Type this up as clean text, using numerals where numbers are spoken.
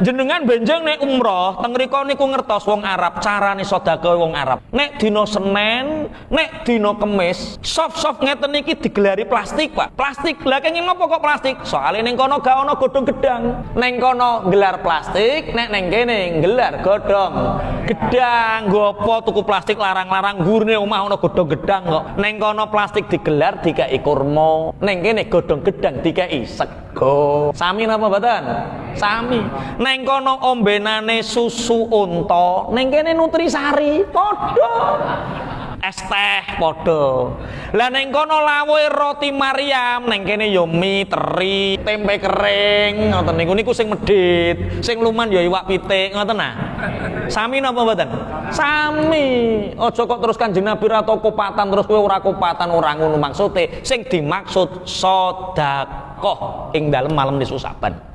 Jenengan benjeng nek umroh teng mriku niku ngertos wong Arab carane sedekah wong Arab. Nek dina Senin, nek dina Kemis, soft ngeten iki digelari plastik, Pak. Plastik. Lah kenging napa kok plastik? Soale ning kono gak ana godhong gedang. Ning kono gelar plastik, nek ning kene gelar godhong gedang. Gopo tuku plastik larang-larang gurine omah ana godhong gedang kok. Ning kono plastik digelar dikai kurma, ning kene godhong gedang dikai sego. Sami napa mboten? Sami. Neng kono ombenane susu unta, neng kene nutrisari, padha. Es teh padha. Lah neng kono lawuhe roti Maryam, neng kene yo mie, teri, tempe kering, ngoten niku sing medhit, sing luman yo iwak pitik, ngoten nah. Sami napa mboten? Sami. Aja kok terus Kanjeng Nabi ra tau kopatan terus kowe ora kopatan, ora ngono maksude. Sing dimaksud sedekah ing dalem malam nisu Saban.